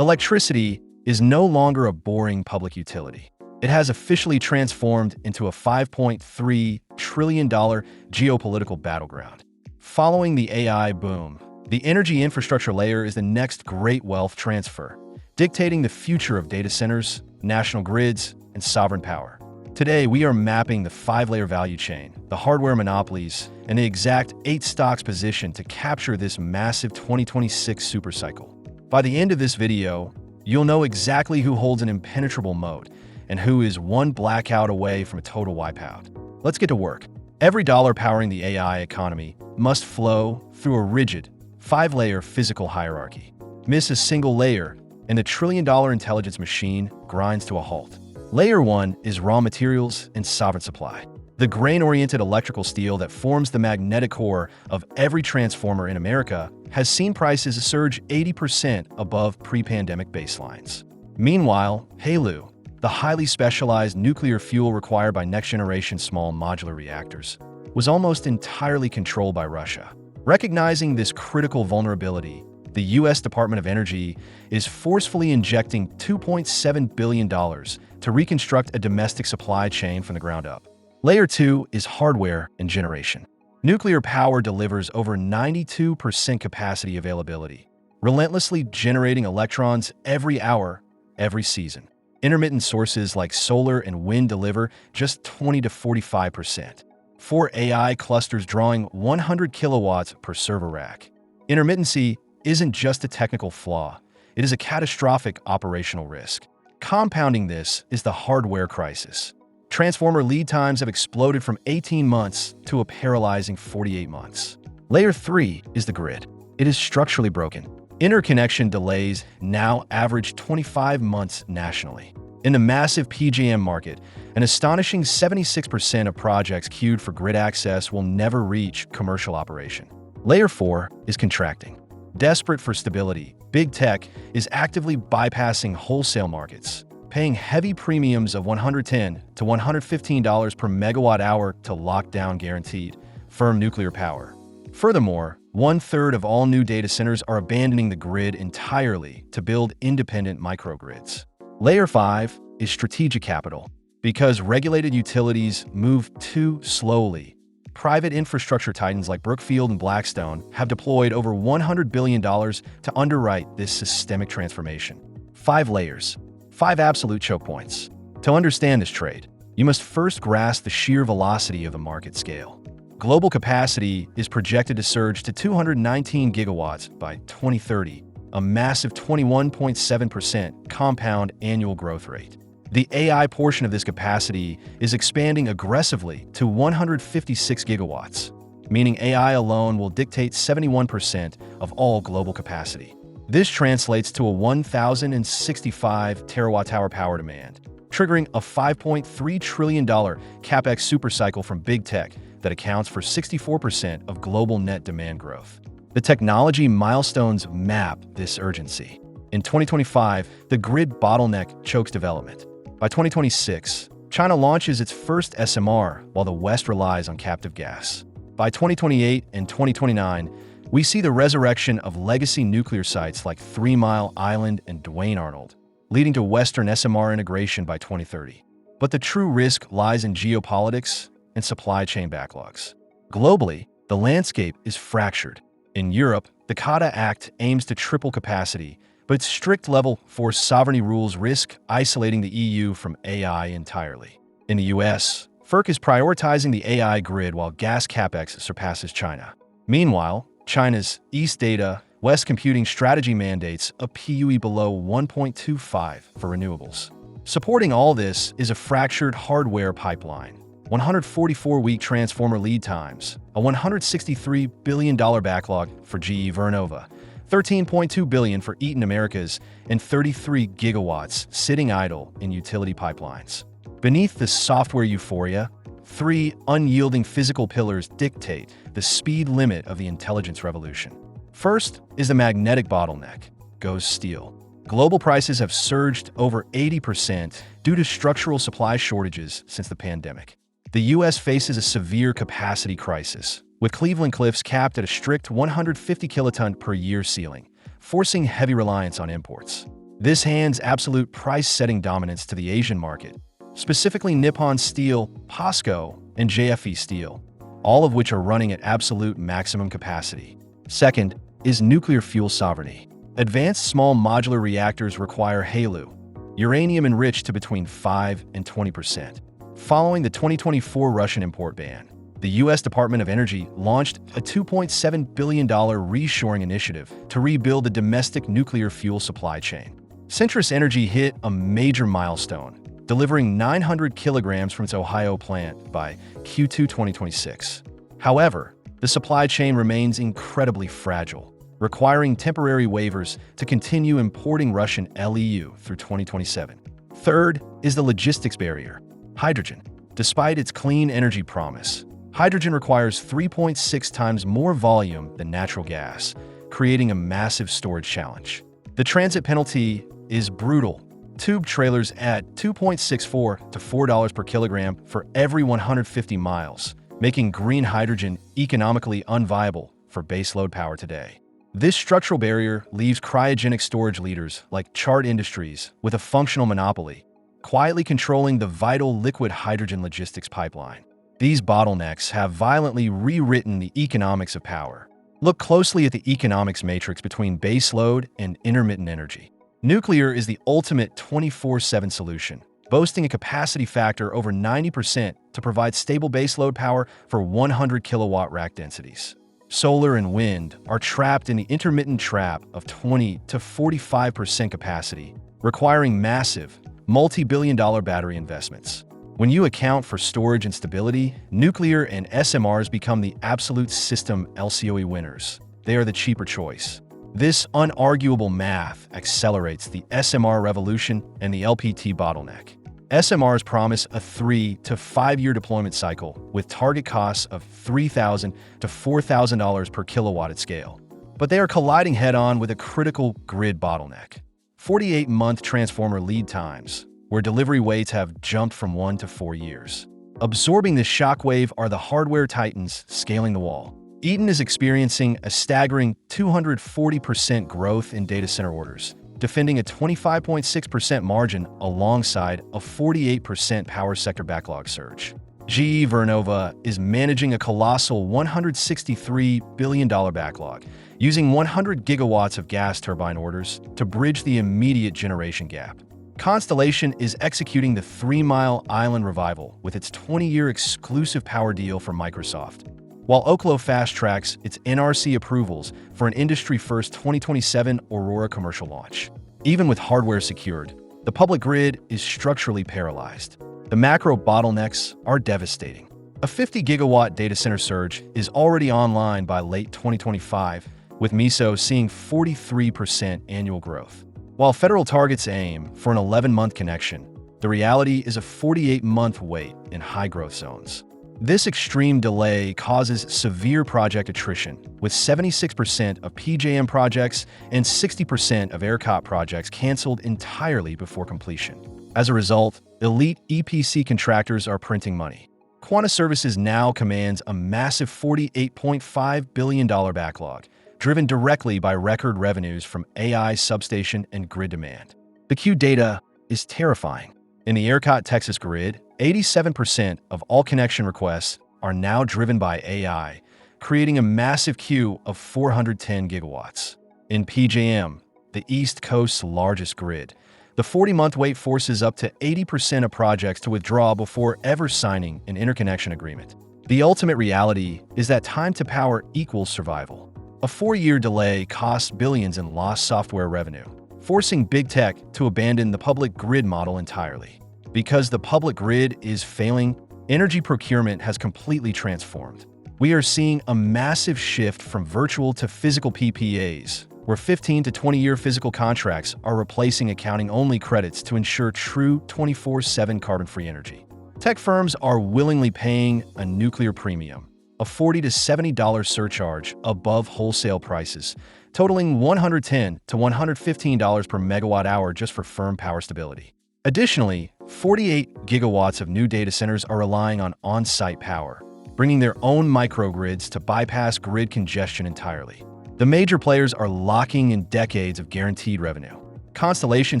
Electricity is no longer a boring public utility. It has officially transformed into a $5.3 trillion geopolitical battleground. Following the AI boom, the energy infrastructure layer is the next great wealth transfer, dictating the future of data centers, national grids, and sovereign power. Today, we are mapping the 5-layer value chain, the hardware monopolies, and the exact 8 stocks positioned to capture this massive 2026 supercycle. By the end of this video, you'll know exactly who holds an impenetrable moat and who is one blackout away from a total wipeout. Let's get to work. Every dollar powering the AI economy must flow through a rigid, 5-layer physical hierarchy. Miss a single layer, and the trillion-dollar intelligence machine grinds to a halt. Layer 1 is raw materials and sovereign supply. The grain-oriented electrical steel that forms the magnetic core of every transformer in America has seen prices surge 80% above pre-pandemic baselines. Meanwhile, HALEU, the highly specialized nuclear fuel required by next-generation small modular reactors, was almost entirely controlled by Russia. Recognizing this critical vulnerability, the U.S. Department of Energy is forcefully injecting $2.7 billion to reconstruct a domestic supply chain from the ground up. Layer 2 is hardware and generation. Nuclear power delivers over 92% capacity availability, relentlessly generating electrons every hour, every season. Intermittent sources like solar and wind deliver just 20 to 45%. 4 AI clusters drawing 100 kilowatts per server rack. Intermittency isn't just a technical flaw, it is a catastrophic operational risk. Compounding this is the hardware crisis. Transformer lead times have exploded from 18 months to a paralyzing 48 months. Layer 3 is the grid. It is structurally broken. Interconnection delays now average 25 months nationally. In the massive PJM market, an astonishing 76% of projects queued for grid access will never reach commercial operation. Layer 4 is contracting. Desperate for stability, big tech is actively bypassing wholesale markets, paying heavy premiums of $110 to $115 per megawatt hour to lock down guaranteed, firm nuclear power. Furthermore, 1/3 of all new data centers are abandoning the grid entirely to build independent microgrids. Layer 5 is strategic capital. Because regulated utilities move too slowly, private infrastructure titans like Brookfield and Blackstone have deployed over $100 billion to underwrite this systemic transformation. 5 layers. 5 absolute choke points. To understand this trade, you must first grasp the sheer velocity of the market scale. Global capacity is projected to surge to 219 gigawatts by 2030, a massive 21.7% compound annual growth rate. The AI portion of this capacity is expanding aggressively to 156 gigawatts, meaning AI alone will dictate 71% of all global capacity. This translates to a 1,065 terawatt-hour power demand, triggering a $5.3 trillion capex supercycle from big tech that accounts for 64% of global net demand growth. The technology milestones map this urgency. In 2025, the grid bottleneck chokes development. By 2026, China launches its first SMR while the West relies on captive gas. By 2028 and 2029, we see the resurrection of legacy nuclear sites like 3 Mile Island and Duane Arnold, leading to Western SMR integration by 2030. But the true risk lies in geopolitics and supply chain backlogs. Globally, the landscape is fractured. In Europe, the CADA Act aims to triple capacity, but its strict level 4 sovereignty rules risk isolating the EU from AI entirely. In the US, FERC is prioritizing the AI grid while gas capex surpasses China. Meanwhile, China's East Data, West Computing strategy mandates a PUE below 1.25 for renewables. Supporting all this is a fractured hardware pipeline, 144-week transformer lead times, a $163 billion backlog for GE Vernova, $13.2 billion for Eaton Americas, and 33 gigawatts sitting idle in utility pipelines. Beneath the software euphoria, 3 unyielding physical pillars dictate the speed limit of the intelligence revolution. First is the magnetic bottleneck, goes steel. Global prices have surged over 80% due to structural supply shortages since the pandemic. The U.S. faces a severe capacity crisis, with Cleveland-Cliffs capped at a strict 150 kiloton per year ceiling, forcing heavy reliance on imports. This hands absolute price-setting dominance to the Asian market, specifically Nippon Steel, POSCO, and JFE Steel, all of which are running at absolute maximum capacity. Second is nuclear fuel sovereignty. Advanced small modular reactors require HALEU, uranium enriched to between 5 and 20%. Following the 2024 Russian import ban, the U.S. Department of Energy launched a $2.7 billion reshoring initiative to rebuild the domestic nuclear fuel supply chain. Centrus Energy hit a major milestone, delivering 900 kilograms from its Ohio plant by Q2 2026. However, the supply chain remains incredibly fragile, requiring temporary waivers to continue importing Russian LEU through 2027. Third is the logistics barrier. Hydrogen. Despite its clean energy promise, hydrogen requires 3.6 times more volume than natural gas, creating a massive storage challenge. The transit penalty is brutal. Tube trailers add $2.64 to $4 per kilogram for every 150 miles, making green hydrogen economically unviable for baseload power today. This structural barrier leaves cryogenic storage leaders like Chart Industries with a functional monopoly, quietly controlling the vital liquid hydrogen logistics pipeline. These bottlenecks have violently rewritten the economics of power. Look closely at the economics matrix between baseload and intermittent energy. Nuclear is the ultimate 24/7 solution, boasting a capacity factor over 90% to provide stable baseload power for 100 kilowatt rack densities. Solar and wind are trapped in the intermittent trap of 20 to 45% capacity, requiring massive, multi-billion-dollar battery investments. When you account for storage and stability, nuclear and SMRs become the absolute system LCOE winners. They are the cheaper choice. This unarguable math accelerates the SMR revolution and the LPT bottleneck. SMRs promise a 3 to 5 year deployment cycle with target costs of $3,000 to $4,000 per kilowatt at scale. But they are colliding head-on with a critical grid bottleneck. 48-month transformer lead times, where delivery waits have jumped from 1 to 4 years. Absorbing this shockwave are the hardware titans scaling the wall. Eaton is experiencing a staggering 240% growth in data center orders, defending a 25.6% margin alongside a 48% power sector backlog surge. GE Vernova is managing a colossal $163 billion backlog, using 100 gigawatts of gas turbine orders to bridge the immediate generation gap. Constellation is executing the 3 Mile Island revival with its 20-year exclusive power deal for Microsoft, while Oklo fast-tracks its NRC approvals for an industry-first 2027 Aurora commercial launch. Even with hardware secured, the public grid is structurally paralyzed. The macro bottlenecks are devastating. A 50-gigawatt data center surge is already online by late 2025, with MISO seeing 43% annual growth. While federal targets aim for an 11-month connection, the reality is a 48-month wait in high-growth zones. This extreme delay causes severe project attrition, with 76% of PJM projects and 60% of ERCOT projects canceled entirely before completion. As a result, elite EPC contractors are printing money. Quanta Services now commands a massive $48.5 billion backlog, driven directly by record revenues from AI substation and grid demand. The Q data is terrifying. In the ERCOT Texas grid, 87% of all connection requests are now driven by AI, creating a massive queue of 410 gigawatts. In PJM, the East Coast's largest grid, the 40-month wait forces up to 80% of projects to withdraw before ever signing an interconnection agreement. The ultimate reality is that time to power equals survival. A 4-year delay costs billions in lost software revenue, forcing big tech to abandon the public grid model entirely. Because the public grid is failing, energy procurement has completely transformed. We are seeing a massive shift from virtual to physical PPAs, where 15 to 20-year physical contracts are replacing accounting-only credits to ensure true 24/7 carbon-free energy. Tech firms are willingly paying a nuclear premium, a $40 to $70 surcharge above wholesale prices, totaling $110 to $115 per megawatt hour just for firm power stability. Additionally, 48 gigawatts of new data centers are relying on on-site power, bringing their own microgrids to bypass grid congestion entirely. The major players are locking in decades of guaranteed revenue. Constellation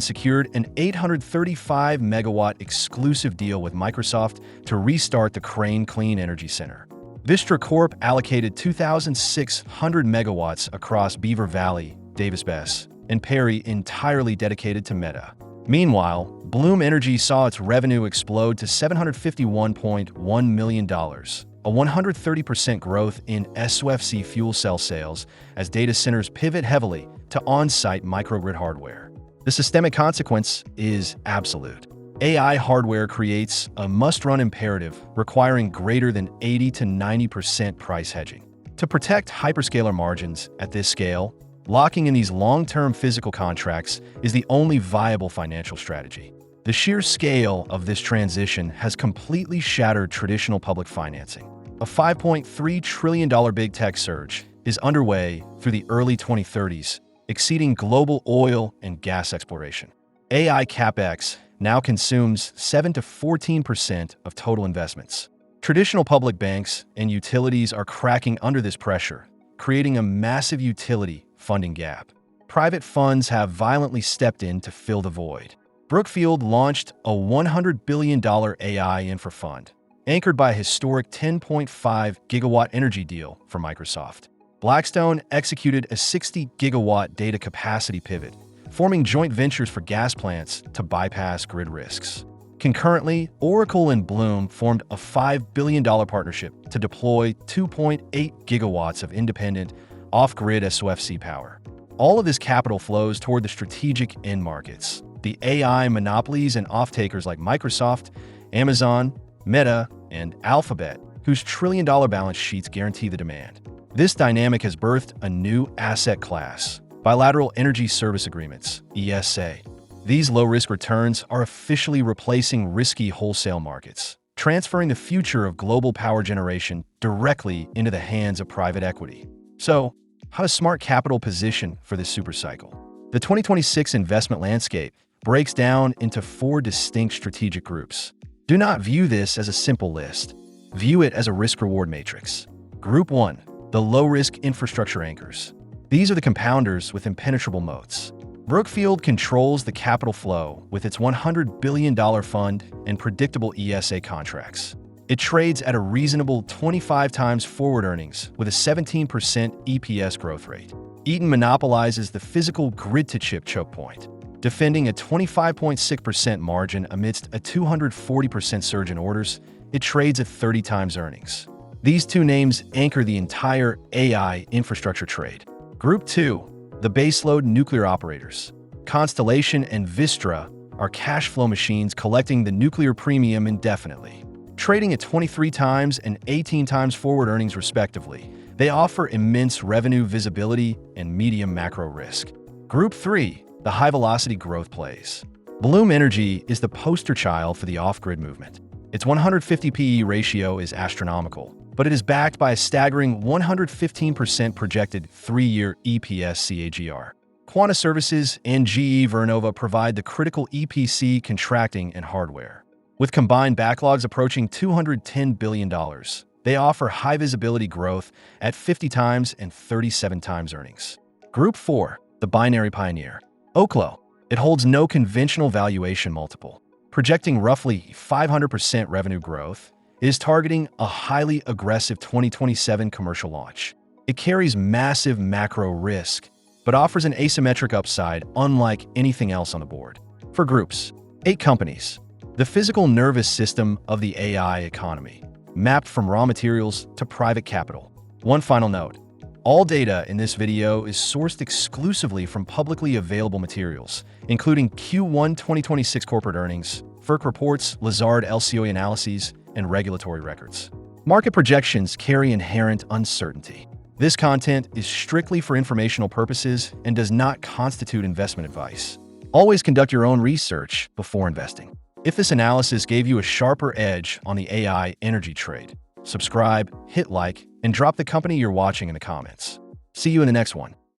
secured an 835-megawatt exclusive deal with Microsoft to restart the Crane Clean Energy Center. Vistra Corp allocated 2,600 megawatts across Beaver Valley, Davis-Besse, and Perry entirely dedicated to Meta. Meanwhile, Bloom Energy saw its revenue explode to $751.1 million, a 130% growth in SOFC fuel cell sales as data centers pivot heavily to on-site microgrid hardware. The systemic consequence is absolute. AI hardware creates a must-run imperative requiring greater than 80 to 90% price hedging. To protect hyperscaler margins at this scale, locking in these long-term physical contracts is the only viable financial strategy. The sheer scale of this transition has completely shattered traditional public financing. A $5.3 trillion big tech surge is underway through the early 2030s, exceeding global oil and gas exploration. AI CapEx now consumes 7 to 14% of total investments. Traditional public banks and utilities are cracking under this pressure, creating a massive utility funding gap. Private funds have violently stepped in to fill the void. Brookfield launched a $100 billion AI infra fund, anchored by a historic 10.5 gigawatt energy deal for Microsoft. Blackstone executed a 60 gigawatt data capacity pivot, forming joint ventures for gas plants to bypass grid risks. Concurrently, Oracle and Bloom formed a $5 billion partnership to deploy 2.8 gigawatts of independent, off-grid SOFC power. All of this capital flows toward the strategic end markets, the AI monopolies and off-takers like Microsoft, Amazon, Meta, and Alphabet, whose trillion-dollar balance sheets guarantee the demand. This dynamic has birthed a new asset class: bilateral energy service agreements, ESA. These low-risk returns are officially replacing risky wholesale markets, transferring the future of global power generation directly into the hands of private equity. So, how does smart capital position for this supercycle? The 2026 investment landscape breaks down into 4 distinct strategic groups. Do not view this as a simple list. View it as a risk-reward matrix. Group 1. The low-risk infrastructure anchors. These are the compounders with impenetrable moats. Brookfield controls the capital flow with its $100 billion fund and predictable ESA contracts. It trades at a reasonable 25 times forward earnings with a 17% EPS growth rate. Eaton monopolizes the physical grid-to-chip choke point, defending a 25.6% margin amidst a 240% surge in orders. It trades at 30 times earnings. These 2 names anchor the entire AI infrastructure trade. Group 2, the baseload nuclear operators. Constellation and Vistra are cash flow machines collecting the nuclear premium indefinitely. Trading at 23 times and 18 times forward earnings respectively, they offer immense revenue visibility and medium macro risk. Group 3, the high-velocity growth plays. Bloom Energy is the poster child for the off-grid movement. Its 150 PE ratio is astronomical, but it is backed by a staggering 115% projected 3-year EPS CAGR. Quanta Services and GE Vernova provide the critical EPC contracting and hardware. With combined backlogs approaching $210 billion, they offer high visibility growth at 50 times and 37 times earnings. Group 4, the binary pioneer. Oklo. It holds no conventional valuation multiple. Projecting roughly 500% revenue growth, it is targeting a highly aggressive 2027 commercial launch. It carries massive macro risk, but offers an asymmetric upside unlike anything else on the board. For groups, 8 companies. The physical nervous system of the AI economy, mapped from raw materials to private capital. One final note. All data in this video is sourced exclusively from publicly available materials, including Q1 2026 corporate earnings, FERC reports, Lazard LCOE analyses, and regulatory records. Market projections carry inherent uncertainty. This content is strictly for informational purposes and does not constitute investment advice. Always conduct your own research before investing. If this analysis gave you a sharper edge on the AI energy trade, subscribe, hit like, and drop the company you're watching in the comments. See you in the next one.